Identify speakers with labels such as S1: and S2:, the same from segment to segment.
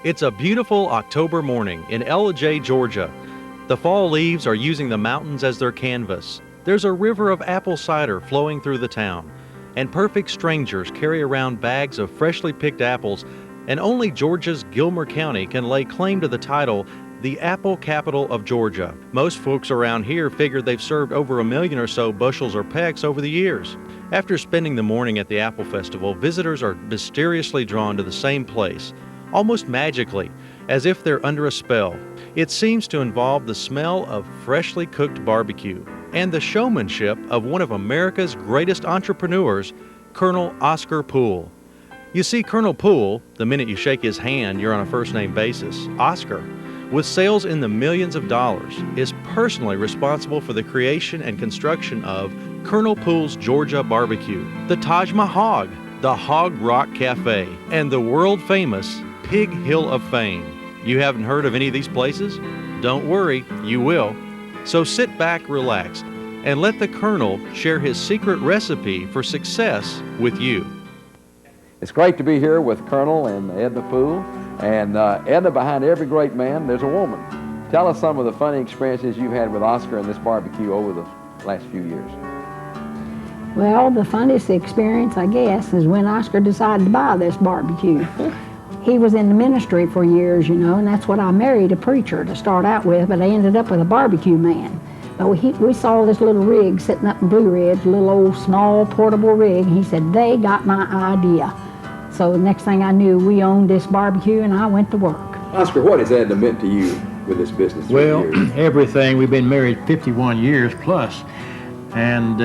S1: It's a beautiful October morning in Ellijay, Georgia. The fall leaves are using the mountains as their canvas. There's a river of apple cider flowing through the town, and perfect strangers carry around bags of freshly picked apples, and only Georgia's Gilmer County can lay claim to the title, the apple capital of Georgia. Most folks around here figure they've served over 1 million or so bushels or pecks over the years. After spending the morning at the Apple Festival, visitors are mysteriously drawn to the same place, almost magically, as if they're under a spell. It seems to involve the smell of freshly cooked barbecue and the showmanship of one of America's greatest entrepreneurs, Colonel Oscar Poole. You see, Colonel Poole, the minute you shake his hand, you're on a first-name basis. Oscar, with sales in the millions of dollars, is personally responsible for the creation and construction of Colonel Poole's Georgia Barbecue, the Taj Mahal, the Hog Rock Cafe, and the world-famous Pig Hill of Fame. You haven't heard of any of these places? Don't worry, you will. So sit back, relax, and let the Colonel share his secret recipe for success with you.
S2: It's great to be here with Colonel and Edna Poole. And Edna, behind every great man, there's a woman. Tell us some of the funny experiences you've had with Oscar and this barbecue over the last few years.
S3: Well, the funniest experience, I guess, is when Oscar decided to buy this barbecue. He was in the ministry for years, you know, and that's what I married, a preacher to start out with, but I ended up with a barbecue man. But we saw this little rig sitting up in Blue Ridge, a little old small portable rig, and he said, they got my idea. So the next thing I knew, we owned this barbecue, and I went to work.
S2: Oscar, what has Edna meant to you with this business?
S4: Well, everything. We've been married 51 years plus, and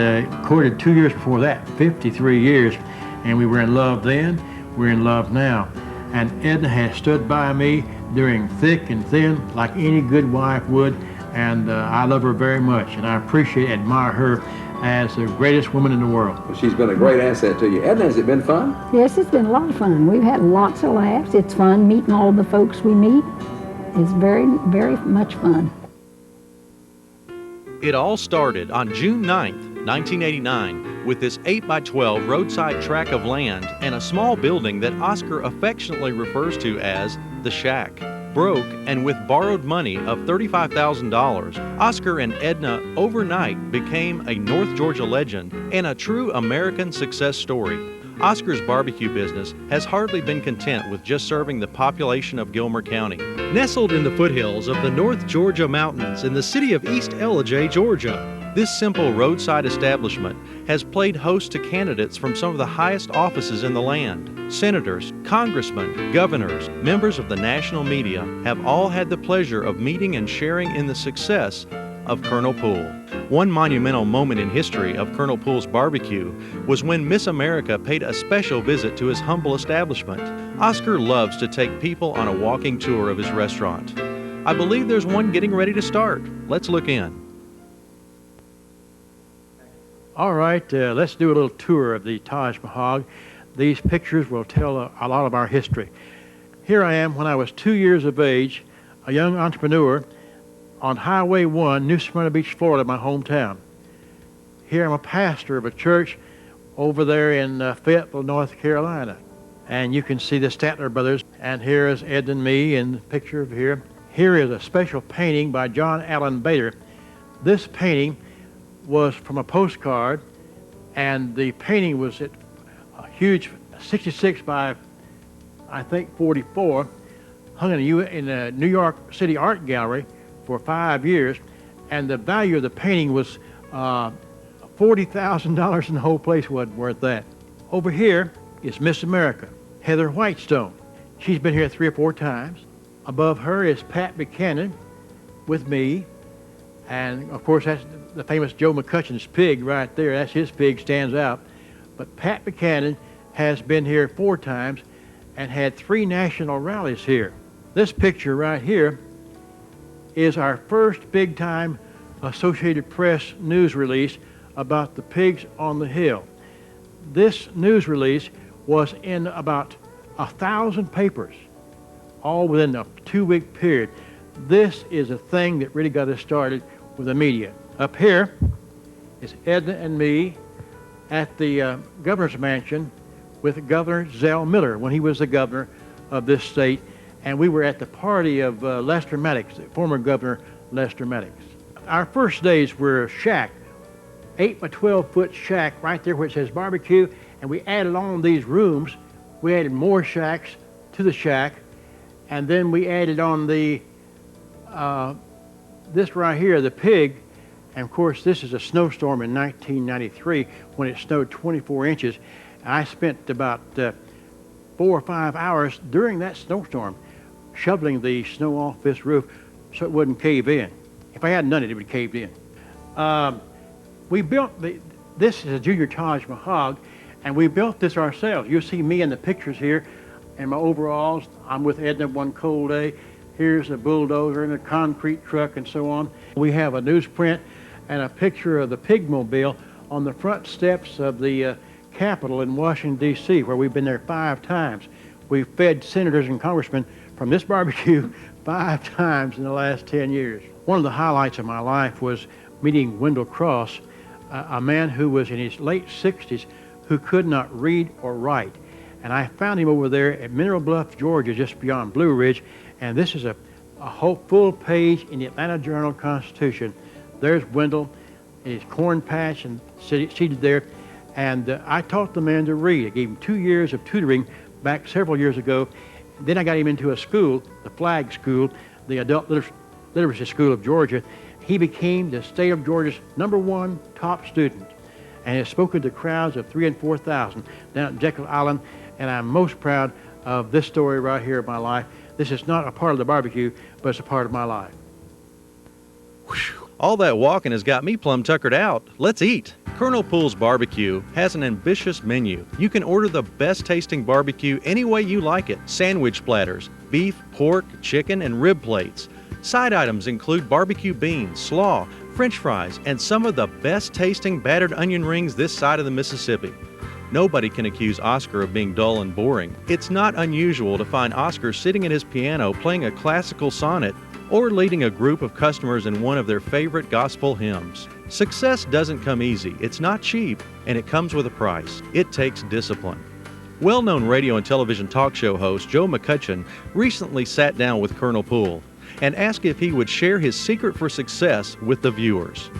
S4: courted 2 years before that, 53 years. And we were in love then, we're in love now. And Edna has stood by me during thick and thin, like any good wife would, and I love her very much, and I appreciate and admire her as the greatest woman in the world.
S2: Well, she's been a great asset to you. Edna, has it been fun?
S3: Yes, it's been a lot of fun. We've had lots of laughs. It's fun meeting all the folks we meet. It's very, very much fun.
S1: It all started on June 9th, 1989, with this 8x12 roadside tract of land and a small building that Oscar affectionately refers to as the Shack. Broke and with borrowed money of $35,000, Oscar and Edna overnight became a North Georgia legend and a true American success story. Oscar's barbecue business has hardly been content with just serving the population of Gilmer County. Nestled in the foothills of the North Georgia mountains in the city of East Ellijay, Georgia, this simple roadside establishment has played host to candidates from some of the highest offices in the land. Senators, congressmen, governors, members of the national media have all had the pleasure of meeting and sharing in the success of Colonel Poole. One monumental moment in history of Colonel Poole's barbecue was when Miss America paid a special visit to his humble establishment. Oscar loves to take people on a walking tour of his restaurant. I believe there's one getting ready to start. Let's look in.
S4: All right, let's do a little tour of the Taj Mahal. These pictures will tell a lot of our history. Here I am when I was 2 years of age, a young entrepreneur on Highway 1, New Smyrna Beach, Florida, my hometown. Here I'm a pastor of a church over there in Fayetteville, North Carolina. And you can see the Statler brothers. And here is Ed and me in the picture of here. Here is a special painting by John Allen Bader. This painting was from a postcard, and the painting was at a huge 66 by, I think, 44, hung in the New York City Art Gallery for 5 years, and the value of the painting was $40,000, and the whole place wasn't worth that. Over here is Miss America, Heather Whitestone. She's been here 3 or 4 times. Above her is Pat Buchanan with me, and of course that's the famous Joe McCutcheon's pig right there. That's his pig, stands out. But Pat Buchanan has been here 4 times and had 3 national rallies here. This picture right here is our first big-time Associated Press news release about the pigs on the hill. This news release was in about 1,000 papers, all within a 2-week period. This is a thing that really got us started with the media. Up here is Edna and me at the governor's mansion with Governor Zell Miller when he was the governor of this state. and we were at the party of Lester Maddox, the former Governor Lester Maddox. Our first days were a shack, 8 by 12 foot shack right there where it says barbecue, and we added on these rooms. We added more shacks to the shack, and then we added on the this right here, the pig. And of course, this is a snowstorm in 1993 when it snowed 24 inches. And I spent about 4 or 5 hours during that snowstorm shoveling the snow off this roof so it wouldn't cave in. If I hadn't done it, it would have caved in. We built this is a junior Taj Mahal, and we built this ourselves. You'll see me in the pictures here in my overalls. I'm with Edna one cold day. Here's a bulldozer and a concrete truck and so on. We have a newsprint and a picture of the pigmobile on the front steps of the Capitol in Washington, D.C., where we've been there 5 times. We've fed senators and congressmen from this barbecue 5 times in the last 10 years. One of the highlights of my life was meeting Wendell Cross, a man who was in his late 60s who could not read or write. And I found him over there at Mineral Bluff, Georgia, just beyond Blue Ridge. And this is a whole full page in the Atlanta Journal-Constitution. There's Wendell in his corn patch and seated there. And I taught the man to read. I gave him 2 years of tutoring back several years ago. Then I got him into a school, the Flag School, the Adult Literacy School of Georgia. He became the state of Georgia's #1 top student and has spoken to crowds of 3,000 and 4,000 down at Jekyll Island. And I'm most proud of this story right here of my life. This is not a part of the barbecue, but it's a part of my life.
S1: All that walking has got me plumb tuckered out. Let's eat. Colonel Poole's Barbecue has an ambitious menu. You can order the best tasting barbecue any way you like it. Sandwich platters, beef, pork, chicken, and rib plates. Side items include barbecue beans, slaw, French fries, and some of the best tasting battered onion rings this side of the Mississippi. Nobody can accuse Oscar of being dull and boring. It's not unusual to find Oscar sitting at his piano playing a classical sonnet or leading a group of customers in one of their favorite gospel hymns. Success doesn't come easy, it's not cheap, and it comes with a price. It takes discipline. Well-known radio and television talk show host Joe McCutcheon recently sat down with Colonel Poole and asked if he would share his secret for success with the viewers.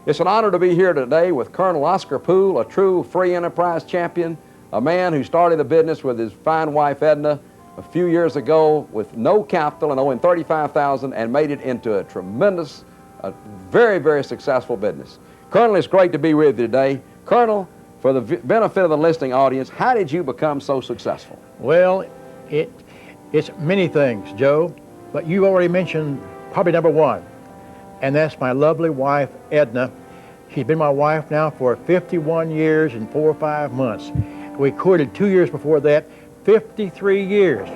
S2: It's an honor to be here today with Colonel Oscar Poole, a true free enterprise champion, a man who started the business with his fine wife Edna a few years ago with no capital and owing $35,000 and made it into a tremendous, very, very successful business. Colonel, it's great to be with you today. Colonel, for the benefit of the listening audience, how did you become so successful?
S4: Well, it's many things, Joe, but you already mentioned probably #1. And that's my lovely wife, Edna. She's been my wife now for 51 years and 4 or 5 months. We courted 2 years before that, 53 years.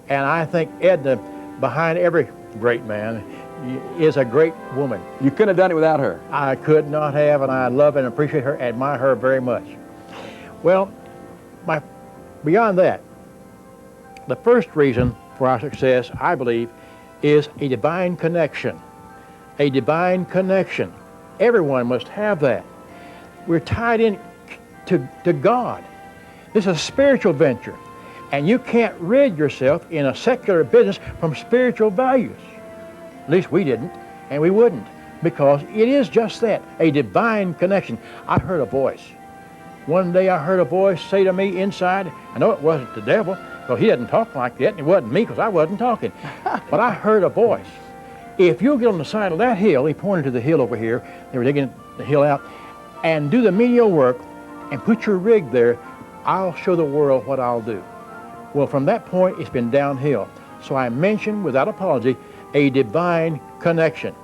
S4: And I think Edna, behind every great man, is a great woman.
S2: You couldn't have done it without her.
S4: I could not have, and I love and appreciate her, admire her very much. Well, beyond that, the first reason for our success, I believe, is a divine connection. A divine connection. Everyone must have that. We're tied in to God. This is a spiritual venture, and you can't rid yourself in a secular business from spiritual values. At least we didn't, and we wouldn't, because it is just that, a divine connection. I heard a voice. One day I heard a voice say to me inside, I know it wasn't the devil, because he doesn't talk like that, and it wasn't me, because I wasn't talking. But I heard a voice. If you'll get on the side of that hill, he pointed to the hill over here, they were digging the hill out, and do the menial work and put your rig there, I'll show the world what I'll do. Well, from that point, it's been downhill. So I mentioned, without apology, a divine connection.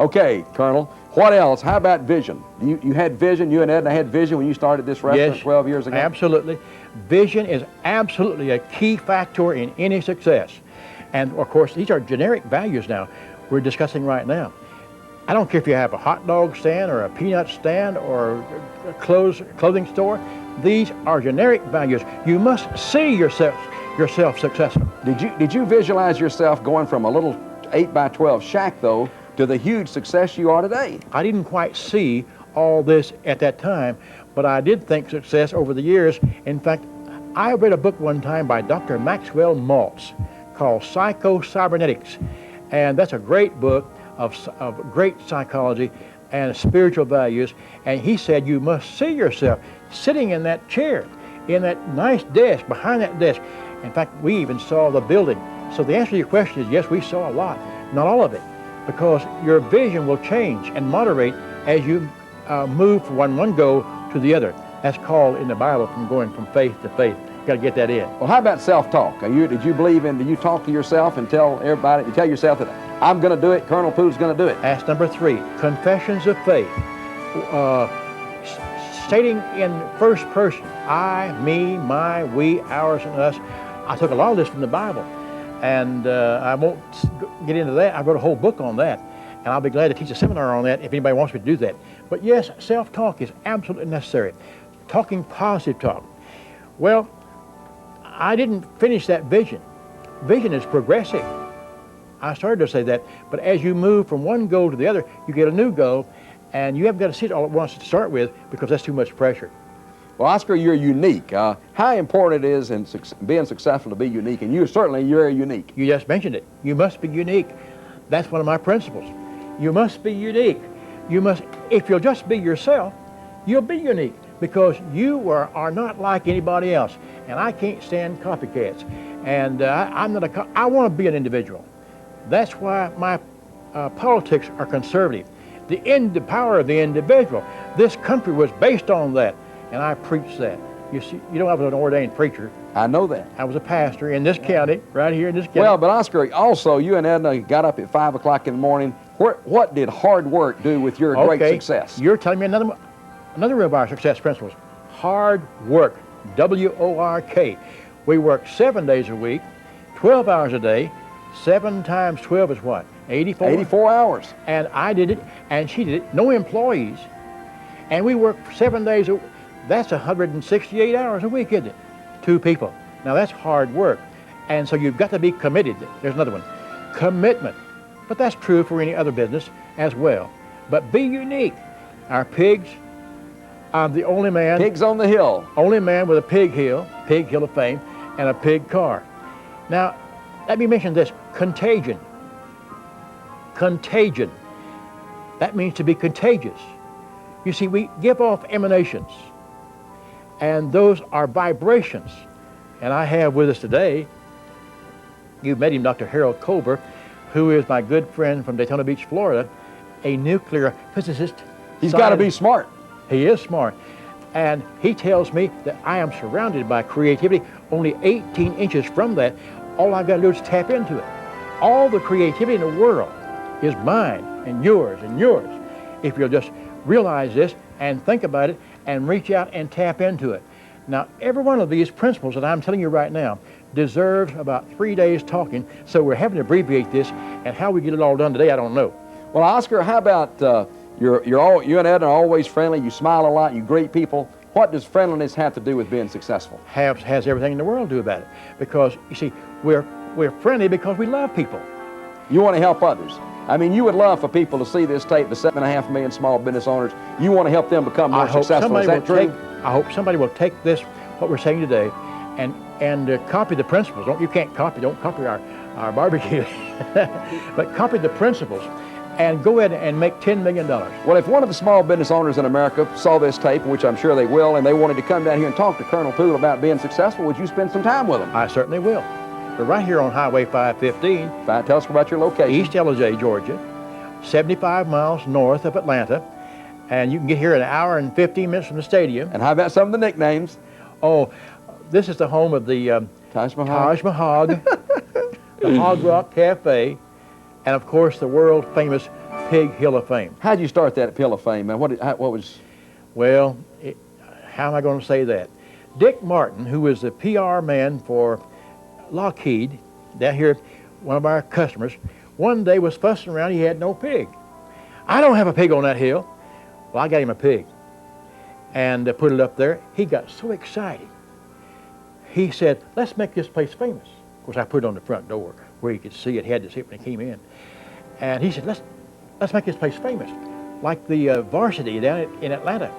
S2: Okay, Colonel, what else? How about vision? You had vision, you and Edna had vision when you started this restaurant 12 years ago?
S4: Absolutely. Vision is absolutely a key factor in any success. And of course, these are generic values now we're discussing right now. I don't care if you have a hot dog stand or a peanut stand or a clothing store. These are generic values. You must see yourself successful.
S2: Did you visualize yourself going from a little 8 by 12 shack, though, to the huge success you are today?
S4: I didn't quite see all this at that time, but I did think success over the years. In fact, I read a book one time by Dr. Maxwell Maltz called Psycho-Cybernetics, and that's a great book of great psychology and spiritual values. And he said you must see yourself sitting in that chair, in that nice desk, behind that desk. In fact, we even saw the building. So the answer to your question is yes, we saw a lot, not all of it, because your vision will change and moderate as you move from one goal to the other. That's called in the Bible from going from faith to faith. You got to get that in.
S2: Well, how about self-talk? Did you talk to yourself and tell everybody, you tell yourself that I'm going to do it, Colonel Poole's going to do it?
S4: That's number 3, confessions of faith. Stating in first person, I, me, my, we, ours, and us. I took a lot of this from the Bible, and I won't get into that. I wrote a whole book on that, and I'll be glad to teach a seminar on that if anybody wants me to do that. But yes, self-talk is absolutely necessary. Talking positive talk. Well, I didn't finish that vision. Vision is progressive. I started to say that, but as you move from one goal to the other, you get a new goal, and you haven't got to see it all at once to start with because that's too much pressure.
S2: Well, Oscar, you're unique. How important it is in being successful to be unique, and you're very unique.
S4: You just mentioned it. You must be unique. That's one of my principles. You must be unique. If you'll just be yourself, you'll be unique because you are not like anybody else. And I can't stand copycats. And I want to be an individual. That's why my politics are conservative. The power of the individual. This country was based on that, and I preach that. You see, I was an ordained preacher.
S2: I know that.
S4: I was a pastor in this county, right here in this county.
S2: Well, but Oscar, also, you and Edna got up at 5 o'clock in the morning. What did hard work do with your great success?
S4: You're telling me another of our success principles. Hard work, W-O-R-K. We work 7 days a week, 12 hours a day. 7 times 12 is what? 84?
S2: 84 hours.
S4: And I did it, and she did it. No employees. And we work 7 days a week. That's 168 hours a week, isn't it? 2 people. Now that's hard work. And so you've got to be committed. There's another one. Commitment. But that's true for any other business as well. But be unique. Our pigs, I'm the only man.
S2: Pigs on the hill.
S4: Only man with a pig hill of fame, and a pig car. Now, let me mention this, contagion. Contagion. That means to be contagious. You see, we give off emanations, and those are vibrations. And I have with us today, you've met him, Dr. Harold Culver, who is my good friend from Daytona Beach, Florida, a nuclear physicist.
S2: He's got to be smart.
S4: He is smart. And he tells me that I am surrounded by creativity, only 18 inches from that. All I've got to do is tap into it. All the creativity in the world is mine and yours and yours. If you'll just realize this and think about it and reach out and tap into it. Now, every one of these principles that I'm telling you right now deserves about 3 days talking, so we're having to abbreviate this, and how we get it all done today, I don't know.
S2: Well, Oscar, how about you and Ed are always friendly, you smile a lot, you greet people. What does friendliness have to do with being successful?
S4: Has everything in the world to do about it. Because, you see, we're friendly because we love people.
S2: You want to help others. I mean, you would love for people to see this tape, the 7.5 million small business owners. You want to help them become more successful. Is that true?
S4: I hope somebody will take this, what we're saying today, and copy the principles. Don't copy our barbecue, but copy the principles and go ahead and make $10 million.
S2: Well, if one of the small business owners in America saw this tape, which I'm sure they will, and they wanted to come down here and talk to Colonel Poole about being successful, would you spend some time with them?
S4: I certainly will. We're right here on Highway 515.
S2: Tell us about your location.
S4: East LJ, Georgia, 75 miles north of Atlanta. And you can get here in an hour and 15 minutes from the stadium.
S2: And how about some of the nicknames?
S4: Oh, this is the home of the
S2: Taj Mahal.
S4: Taj Mahal, the Hog Rock Cafe, and of course the world famous Pig Hill of Fame.
S2: How'd you start that Hill of Fame, man? What was?
S4: Well, how am I going to say that? Dick Martin, who was the PR man for Lockheed, down here, one of our customers, one day was fussing around, he had no pig. I don't have a pig on that hill. Well, I got him a pig and put it up there. He got so excited. He said, let's make this place famous. Of course, I put it on the front door where he could see it, he had to see it when he came in. And he said, let's make this place famous, like the varsity down in Atlanta.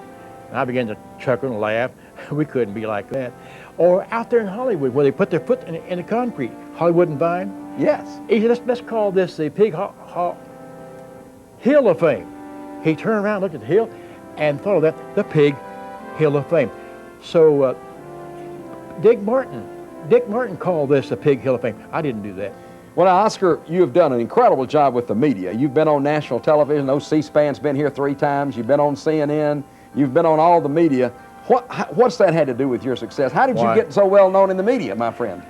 S4: And I began to chuckle and laugh. We couldn't be like that. Or out there in Hollywood where they put their foot in the concrete. Hollywood and Vine.
S2: Yes.
S4: He said, let's call this the Hill of Fame. He turned around, looked at the hill, and thought of that, the Pig Hill of Fame. So Dick Martin called this the Pig Hill of Fame. I didn't do that.
S2: Well, now, Oscar, you have done an incredible job with the media. You've been on national television. Those C-SPAN's been here 3 times. You've been on CNN. You've been on all the media. What's that had to do with your success? How did you get so well known in the media, my friend?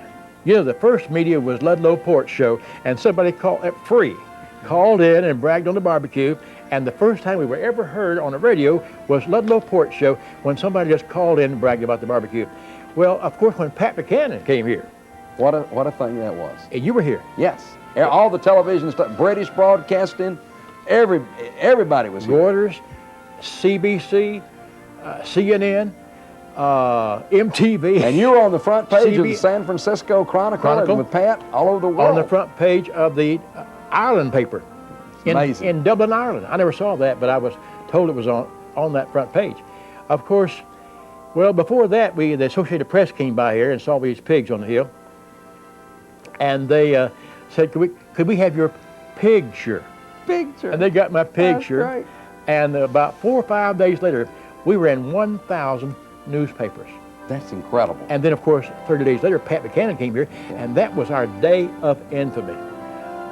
S4: You know, the first media was Ludlow Porch Show, and somebody called in and bragged on the barbecue, and the first time we were ever heard on the radio was Ludlow Porch Show when somebody just called in and bragged about the barbecue. Well, of course, when Pat Buchanan came here.
S2: What a thing that was.
S4: And you were here.
S2: Yes. All the television stuff, British broadcasting, everybody was here.
S4: Reuters, CBC, CNN, MTV.
S2: And you were on the front page of the San Francisco Chronicle with Pat all over the world.
S4: On the front page of the Ireland paper.
S2: Amazing.
S4: In Dublin, Ireland. I never saw that, but I was told it was on that front page. Of course, well, before that, the Associated Press came by here and saw these pigs on the hill. And they said, could we have your picture?
S2: Picture.
S4: And they got my picture.
S2: That's great.
S4: And about 4 or 5 days later, we were in 1,000 newspapers.
S2: That's incredible.
S4: And then, of course, 30 days later, Pat Buchanan came here, and that was our day of infamy.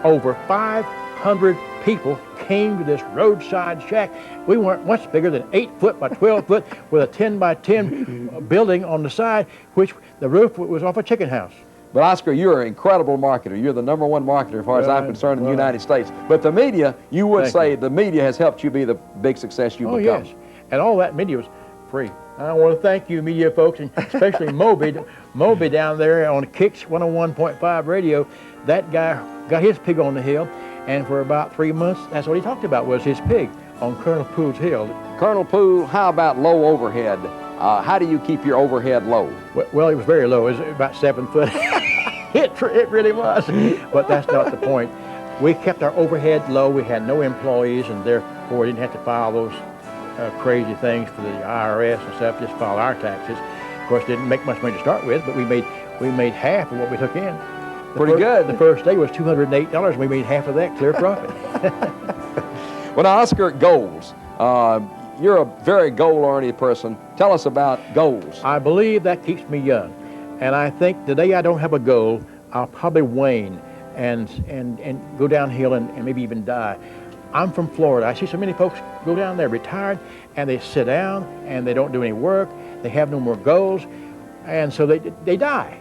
S4: Over 500 people came to this roadside shack. We weren't much bigger than 8 foot by 12 foot with a 10 by 10 building on the side, which the roof was off a chicken house.
S2: But Oscar, you're an incredible marketer. You're the #1 marketer as far as I'm concerned in the United States. But the media, you would say the media has helped you be the big success you've become.
S4: Oh, yes. And all that media was free. I want to thank you, media folks, and especially Moby down there on Kicks 101.5 radio. That guy got his pig on the hill, and for about 3 months, that's what he talked about was his pig on Colonel Poole's hill.
S2: Colonel Poole, how about low overhead? How do you keep your overhead low?
S4: Well, it was very low. It was about 7 foot. It really was. But that's not the point. We kept our overhead low. We had no employees, and therefore we didn't have to file those crazy things for the IRS and stuff. Just file our taxes. Of course, didn't make much money to start with, but we made half of what we took in.
S2: Pretty good.
S4: The first day was $208, and we made half of that clear profit.
S2: Well, now, Oscar, goals. You're a very goal-oriented person. Tell us about goals.
S4: I believe that keeps me young. And I think the day I don't have a goal, I'll probably wane and go downhill and maybe even die. I'm from Florida. I see so many folks go down there retired, and they sit down, and they don't do any work. They have no more goals, and so they die.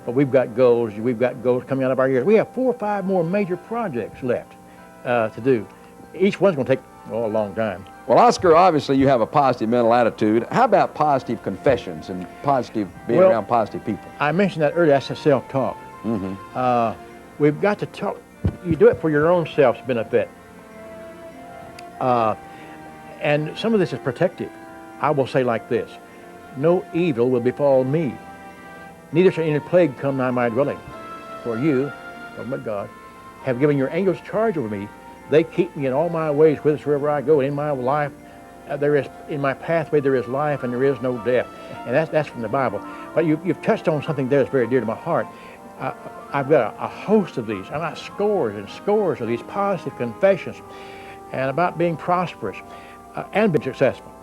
S4: But we've got goals. We've got goals coming out of our ears. We have 4 or 5 more major projects left to do. Each one's going to take a long time.
S2: Well, Oscar, obviously you have a positive mental attitude. How about positive confessions and being around positive people?
S4: I mentioned that earlier. That's a self-talk. We've got to talk. You do it for your own self's benefit. And some of this is protective. I will say like this: no evil will befall me, neither shall any plague come nigh my dwelling. For you, oh my God, have given your angels charge over me. They keep me in all my ways whithersoever I go. In my life, in my pathway there is life and there is no death. And that's from the Bible. But you've touched on something there that's very dear to my heart. I've got a host of these. I've got scores and scores of these positive confessions and about being prosperous and being successful.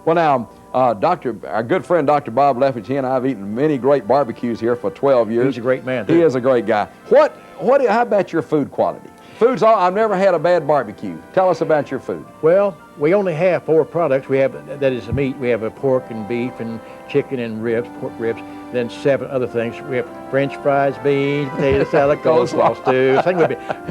S2: Well, now, our good friend Dr. Bob Leffich, he and I have eaten many great barbecues here for 12 years.
S4: He's a great man, too.
S2: He is a great guy. How about your food quality? I've never had a bad barbecue. Tell us about your food.
S4: Well, we only have 4 products. We have, that is the meat. We have a pork and beef and chicken and ribs, pork ribs, then 7 other things. We have French fries, beans, potato salad, coleslaw stew,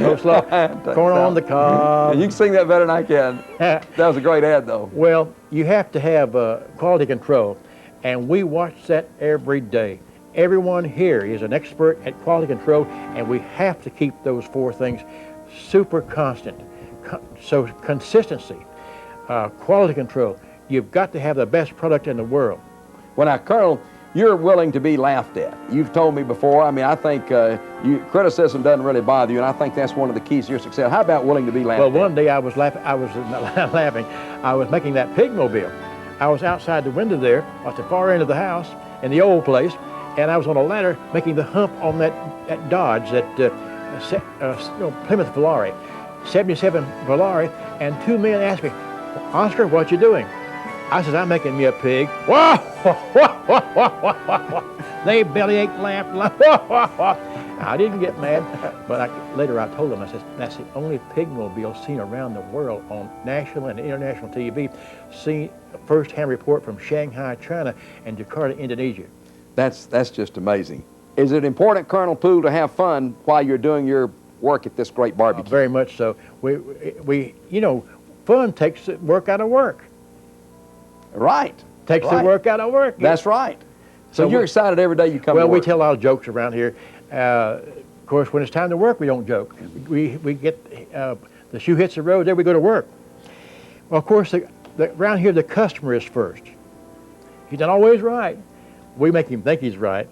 S4: coleslaw, corn on the cob.
S2: You can sing that better than I can. That was a great ad, though.
S4: Well, you have to have quality control, and we watch that every day. Everyone here is an expert at quality control, and we have to keep those 4 things super constant. So consistency, quality control. You've got to have the best product in the world.
S2: Well, now, Colonel, you're willing to be laughed at. You've told me before. I mean, I think criticism doesn't really bother you, and I think that's one of the keys to your success. How about willing to be laughed at?
S4: Well, one day I was laughing. I was making that pig mobile. I was outside the window there, at the far end of the house, in the old place, and I was on a ladder making the hump on that Dodge, that Plymouth Volare, 77 Volare, and two men asked me, Oscar, what you doing? I said, I'm making me a pig. They bellyached, laughed. I didn't get mad, but later I told them, I said, that's the only pigmobile seen around the world on national and international TV, seen first-hand report from Shanghai, China, and Jakarta, Indonesia.
S2: That's just amazing. Is it important, Colonel Poole, to have fun while you're doing your work at this great barbecue?
S4: Very much so. We fun takes the work out of work.
S2: Right.
S4: Takes the work out of work.
S2: That's right. So you're excited every day you come to work.
S4: Well, we tell a lot of jokes around here. Of course, when it's time to work, we don't joke. We get, the shoe hits the road, there we go to work. Well, of course, around here, the customer is first. He's not always right. We make him think he's right.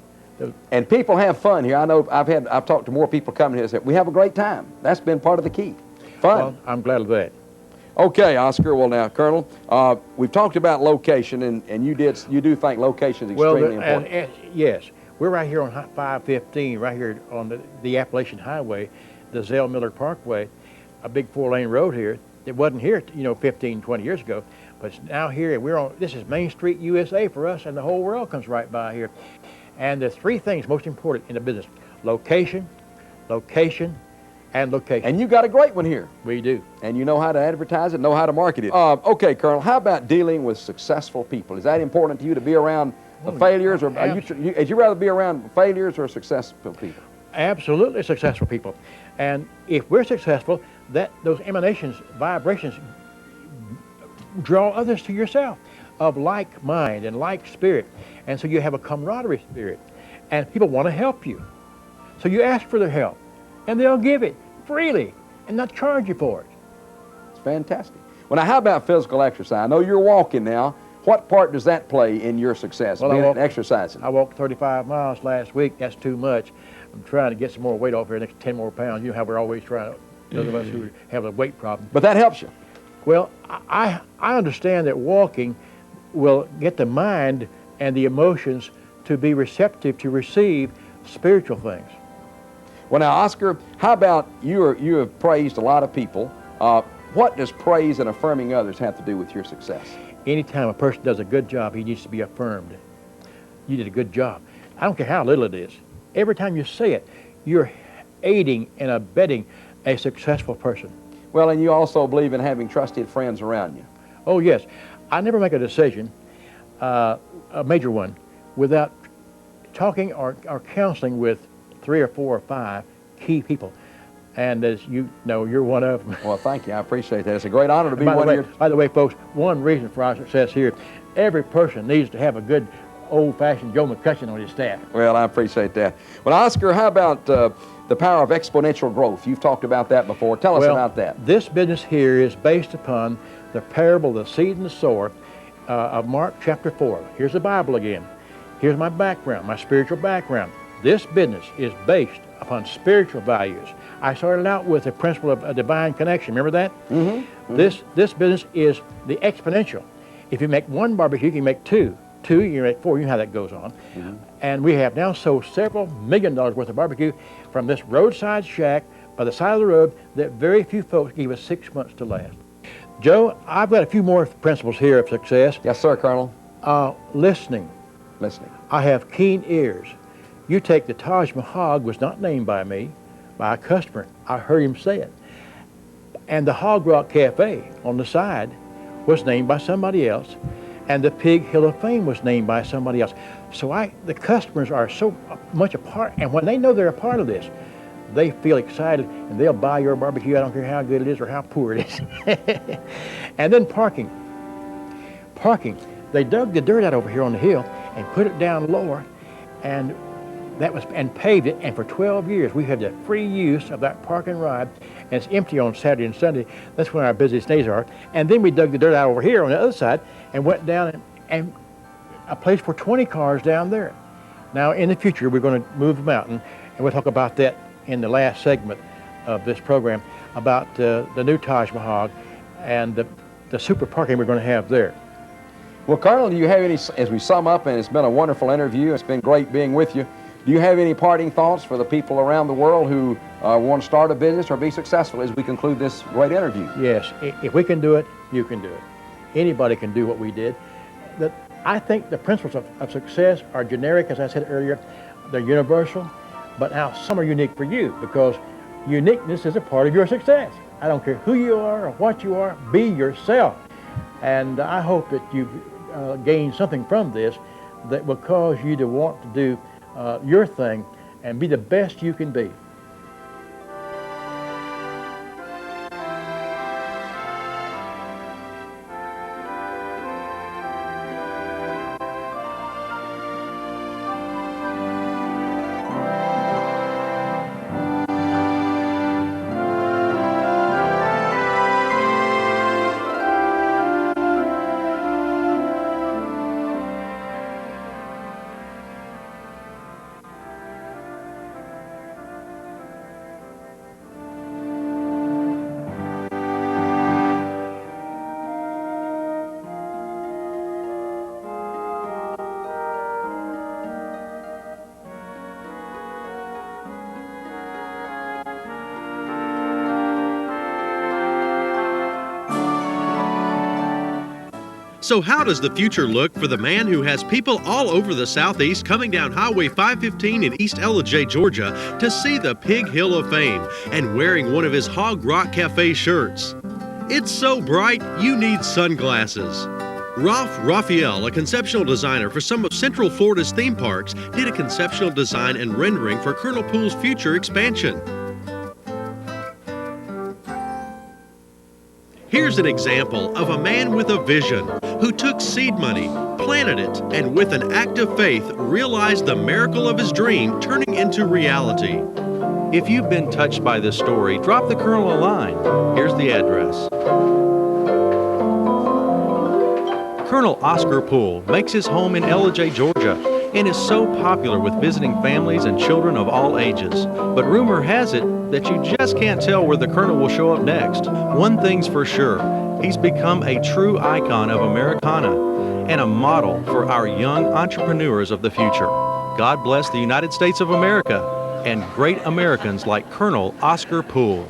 S2: And people have fun here. I know I've talked to more people coming here and said, we have a great time. That's been part of the key. Fun.
S4: Well, I'm glad of that.
S2: Okay, Oscar. Well, now, Colonel, we've talked about location, and you do think location is extremely important.
S4: Yes. We're right here on 515, right here on the Appalachian Highway, the Zell Miller Parkway, a big 4-lane road here. It wasn't here, 15, 20 years ago, but it's now here. This is Main Street, USA for us, and the whole world comes right by here. And the three things most important in the business: location, location, and location.
S2: And you got a great one here.
S4: We do.
S2: And you know how to advertise it, know how to market it. Okay, Colonel, how about dealing with successful people? Is that important to you to be around failures, or would you rather be around failures or successful people?
S4: Absolutely successful people. And if we're successful, those emanations, vibrations, draw others to yourself of like mind and like spirit. And so you have a camaraderie spirit. And people want to help you. So you ask for their help, and they'll give it freely and not charge you for it.
S2: It's fantastic. Well, now, how about physical exercise? I know you're walking now. What part does that play in your success, exercising?
S4: I walked 35 miles last week. That's too much. I'm trying to get some more weight off here, next 10 more pounds. You know how we're always trying to, those of us who have a weight problem.
S2: But that helps you.
S4: Well, I understand that walking will get the mind and the emotions to be receptive to receive spiritual things.
S2: Well, now, Oscar, how about you have praised a lot of people. What does praise and affirming others have to do with your success?
S4: Anytime a person does a good job, he needs to be affirmed. You did a good job. I don't care how little it is. Every time you say it, you're aiding and abetting a successful person.
S2: Well, and you also believe in having trusted friends around you.
S4: Oh, yes. I never make a decision, a major one, without talking or counseling with 3 or 4 or 5 key people. And as you know, you're one of them.
S2: Well, thank you. I appreciate that. It's a great honor to be one of your...
S4: By the way, folks, one reason for our success here, every person needs to have a good old-fashioned Joe McCutcheon on his staff.
S2: Well, I appreciate that. Well, Oscar, how about the power of exponential growth? You've talked about that before. Tell us about that.
S4: This business here is based upon the parable of the seed and the sower of Mark chapter 4. Here's the Bible again. Here's my background, my spiritual background. This business is based upon spiritual values. I started out with the principle of a divine connection. Remember that? Mm-hmm. This business is the exponential. If you make one barbecue, you can make 2. 2, you can make 4. You know how that goes on. Mm-hmm. And we have now sold several $1 million worth of barbecue from this roadside shack by the side of the road that very few folks give us 6 months to last. Joe, I've got a few more principles here of success.
S2: Yes, sir, Colonel.
S4: Listening.
S2: Listening.
S4: I have keen ears. You take the Taj Mahal was not named by me, by a customer. I heard him say it. And the Hog Rock Cafe on the side was named by somebody else. And the Pig Hill of Fame was named by somebody else. So the customers are so much a part, and when they know they're a part of this, they feel excited, and they'll buy your barbecue. I don't care how good it is or how poor it is. And then parking. Parking. They dug the dirt out over here on the hill and put it down lower, and paved it, and for 12 years we had the free use of that parking ride, and it's empty on Saturday and Sunday. That's when our busiest days are. And then we dug the dirt out over here on the other side and went down and a place for 20 cars down there. Now in the future we're going to move the mountain, and we'll talk about that in the last segment of this program, about the new Taj Mahal and the super parking we're going to have there.
S2: Well, Colonel, do you have any, as we sum up, and it's been a wonderful interview, it's been great being with you, do you have any parting thoughts for the people around the world who want to start a business or be successful as we conclude this great interview?
S4: Yes, if we can do it, you can do it. Anybody can do what we did. I think the principles of success are generic, as I said earlier. They're universal, but now some are unique for you, because uniqueness is a part of your success. I don't care who you are or what you are, be yourself. And I hope that you've gained something from this that will cause you to want to do your thing and be the best you can be.
S1: So how does the future look for the man who has people all over the Southeast coming down Highway 515 in East Ellijay, Georgia to see the Pig Hill of Fame and wearing one of his Hog Rock Cafe shirts? It's so bright, you need sunglasses. Ralph Raphael, a conceptual designer for some of Central Florida's theme parks, did a conceptual design and rendering for Colonel Poole's future expansion. Here's an example of a man with a vision who took seed money, planted it, and with an act of faith realized the miracle of his dream turning into reality.
S5: If you've been touched by this story, drop the Colonel a line. Here's the address. Colonel Oscar Poole makes his home in Ellijay, Georgia, and is so popular with visiting families and children of all ages. But rumor has it that you just can't tell where the Colonel will show up next. One thing's for sure, he's become a true icon of Americana and a model for our young entrepreneurs of the future. God bless the United States of America and great Americans like Colonel Oscar Poole.